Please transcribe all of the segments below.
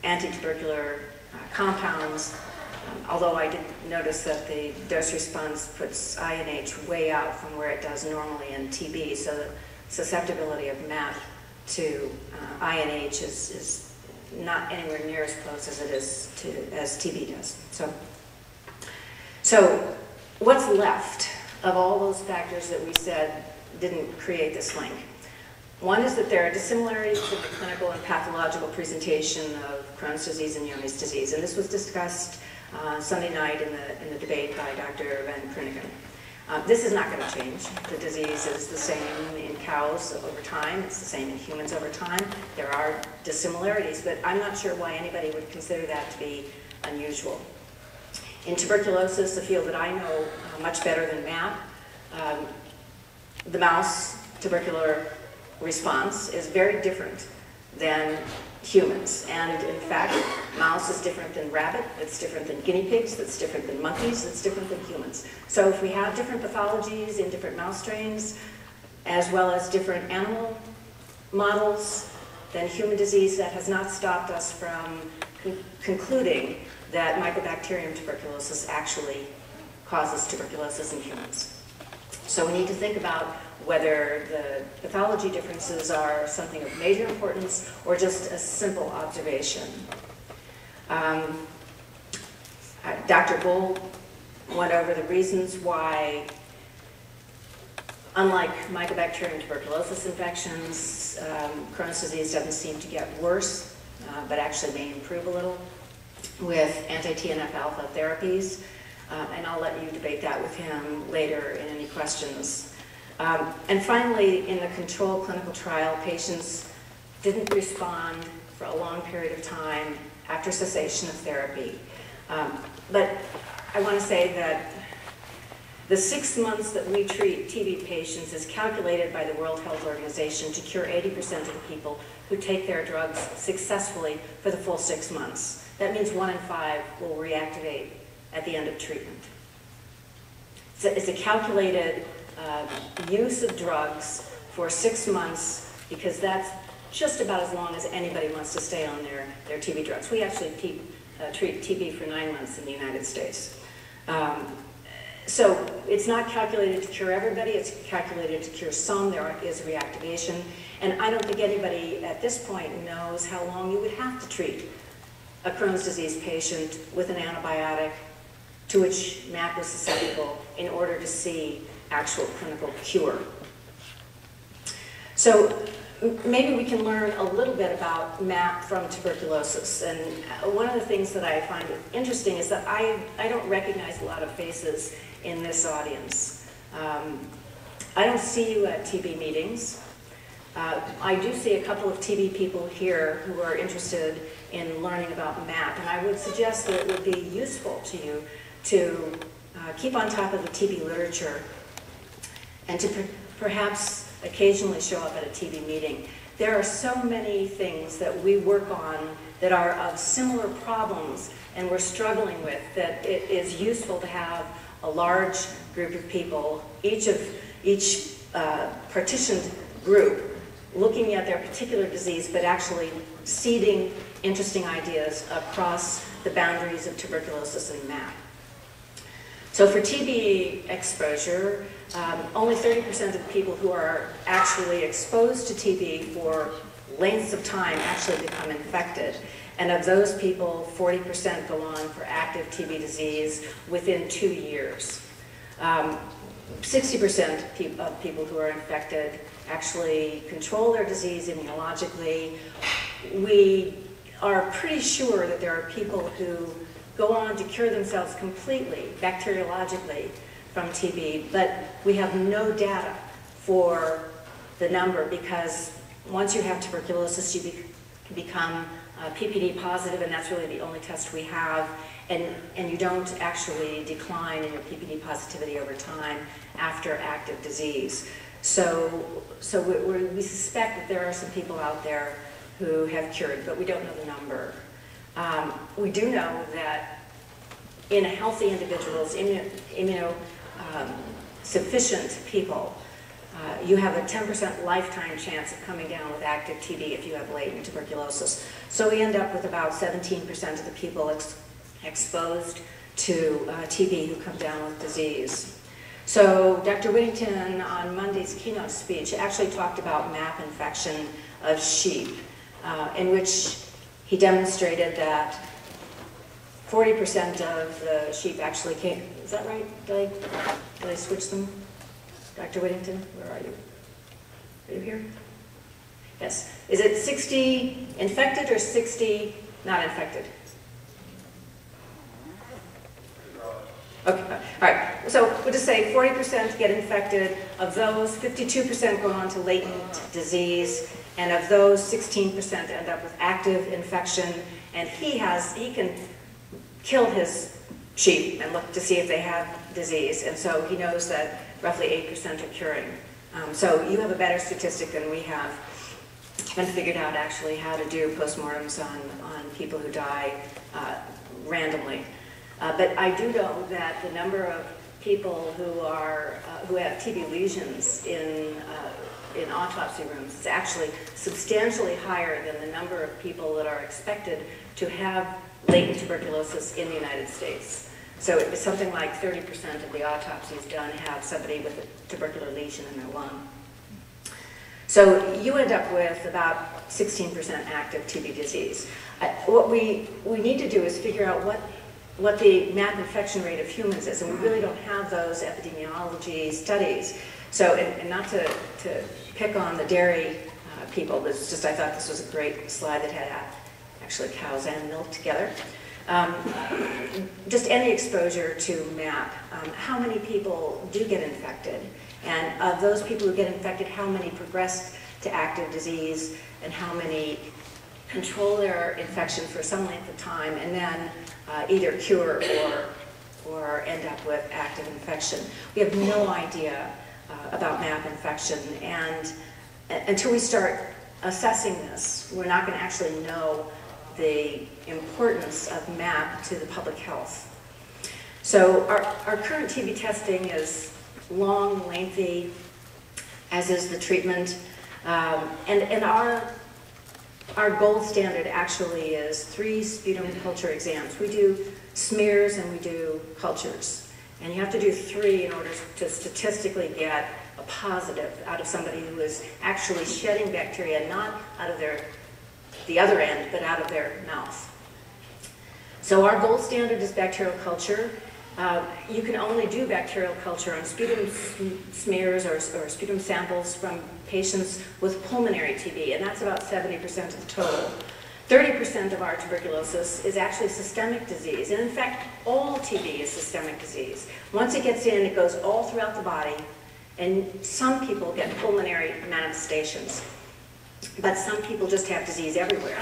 anti-tubercular compounds, although I did notice that the dose response puts INH way out from where it does normally in TB, so the susceptibility of MAP to INH is not anywhere near as close as it is as TB does. So what's left of all those factors that we said didn't create this link? One is that there are dissimilarities in the clinical and pathological presentation of Crohn's disease and Johne's disease, and this was discussed Sunday night in the debate by Dr. Van Kruniken. This is not going to change. The disease is the same in cows over time. It's the same in humans over time. There are dissimilarities, but I'm not sure why anybody would consider that to be unusual. In tuberculosis, a field that I know much better than MAP, the mouse tubercular response is very different than humans. And in fact, mouse is different than rabbit, it's different than guinea pigs, it's different than monkeys, it's different than humans. So if we have different pathologies in different mouse strains, as well as different animal models than human disease, that has not stopped us from concluding that Mycobacterium tuberculosis actually causes tuberculosis in humans. So we need to think about whether the pathology differences are something of major importance or just a simple observation. Dr. Gould went over the reasons why, unlike Mycobacterium tuberculosis infections, Crohn's disease doesn't seem to get worse, but actually may improve a little with anti-TNF-alpha therapies. And I'll let you debate that with him later in any questions. And finally, in the control clinical trial, patients didn't respond for a long period of time after cessation of therapy. But I want to say that the 6 months that we treat TB patients is calculated by the World Health Organization to cure 80% of the people who take their drugs successfully for the full 6 months. That means 1 in 5 will reactivate at the end of treatment. It's a calculated use of drugs for 6 months, because that's just about as long as anybody wants to stay on their TB drugs. We actually treat TB for 9 months in the United States. So it's not calculated to cure everybody, it's calculated to cure some. There is reactivation, and I don't think anybody at this point knows how long you would have to treat a Crohn's disease patient with an antibiotic to which MAP was susceptible in order to see actual clinical cure. So maybe we can learn a little bit about MAP from tuberculosis. And one of the things that I find interesting is that I don't recognize a lot of faces in this audience. I don't see you at TB meetings. I do see a couple of TB people here who are interested in learning about MAP, and I would suggest that it would be useful to you to keep on top of the TB literature and to perhaps occasionally show up at a TB meeting. There are so many things that we work on that are of similar problems and we're struggling with, that it is useful to have a large group of people, each partitioned group, looking at their particular disease, but actually seeding interesting ideas across the boundaries of tuberculosis and MAP. So for TB exposure, only 30% of the people who are actually exposed to TB for lengths of time actually become infected. And of those people, 40% go on for active TB disease within 2 years. 60% of people who are infected actually control their disease immunologically. We are pretty sure that there are people who go on to cure themselves completely, bacteriologically, from TB, but we have no data for the number, because once you have tuberculosis, you become PPD positive, and that's really the only test we have, and you don't actually decline in your PPD positivity over time after active disease. So we suspect that there are some people out there who have cured, but we don't know the number. We do know that in healthy individuals, immunosufficient people, you have a 10% lifetime chance of coming down with active TB if you have latent tuberculosis. So we end up with about 17% of the people exposed to TB who come down with disease. So Dr. Whittington on Monday's keynote speech actually talked about MAP infection of sheep, in which he demonstrated that 40% of the sheep actually came. Is that right? Did I switch them? Dr. Whittington, where are you? Are you here? Yes. Is it 60 infected or 60 not infected? Okay, all right. So we'll just say 40% get infected. Of those, 52% go on to latent disease, and of those, 16% end up with active infection. And he can kill his sheep and look to see if they have disease, and so he knows that roughly 8% are curing. So you have a better statistic than we have. Haven't figured out actually how to do postmortems on people who die randomly. But I do know that the number of people who have TB lesions in autopsy rooms is actually substantially higher than the number of people that are expected to have latent tuberculosis in the United States. So it's something like 30% of the autopsies done have somebody with a tubercular lesion in their lung. So you end up with about 16% active TB disease. What we need to do is figure out what the MAP infection rate of humans is, and we really don't have those epidemiology studies. So, and not to pick on the dairy people, but it's just I thought this was a great slide that had actually cows and milk together. Just any exposure to MAP, how many people do get infected? And of those people who get infected, how many progress to active disease, and how many control their infection for some length of time and then either cure or end up with active infection? We have no idea about MAP infection, and until we start assessing this, we're not going to actually know the importance of MAP to the public health. So our current TB testing is long, lengthy, as is the treatment, and our gold standard actually is 3 sputum culture exams. We do smears and we do cultures, and you have to do 3 in order to statistically get a positive out of somebody who is actually shedding bacteria, not out of the other end, but out of their mouth. So our gold standard is bacterial culture. You can only do bacterial culture on sputum smears or sputum samples from patients with pulmonary TB, and that's about 70% of the total. 30% of our tuberculosis is actually systemic disease, and in fact, all TB is systemic disease. Once it gets in, it goes all throughout the body, and some people get pulmonary manifestations. But some people just have disease everywhere,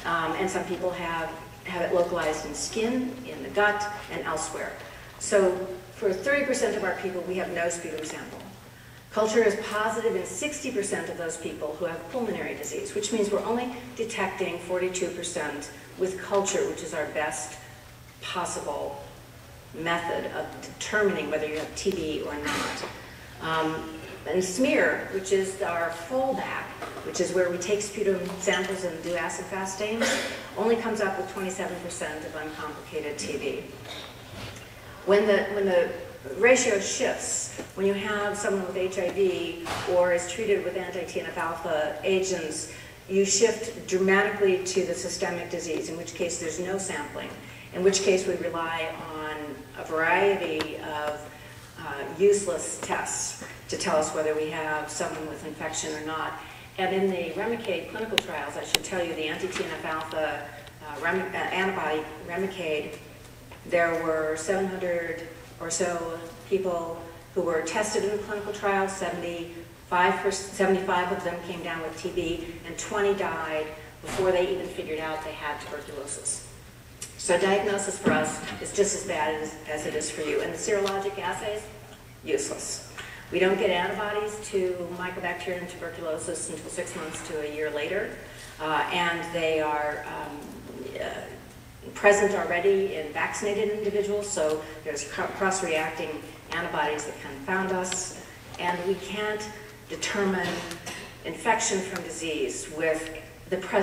and some people have it localized in skin, in the gut, and elsewhere. So for 30% of our people, we have no sputum sample. Culture is positive in 60% of those people who have pulmonary disease, which means we're only detecting 42% with culture, which is our best possible method of determining whether you have TB or not. And smear, which is our fallback, which is where we take sputum samples and do acid-fast stains, only comes up with 27% of uncomplicated TB. When the ratio shifts, when you have someone with HIV or is treated with anti-TNF-alpha agents, you shift dramatically to the systemic disease, in which case there's no sampling, in which case we rely on a variety of useless tests to tell us whether we have someone with infection or not. And in the Remicade clinical trials, I should tell you, the anti-TNF-alpha antibody Remicade, there were 700 or so people who were tested in the clinical trial. 75 of them came down with TB, and 20 died before they even figured out they had tuberculosis. So diagnosis for us is just as bad as it is for you. And the serologic assays, useless. We don't get antibodies to Mycobacterium tuberculosis until 6 months to a year later, and they are present already in vaccinated individuals, so there's cross-reacting antibodies that confound us, and we can't determine infection from disease with the presence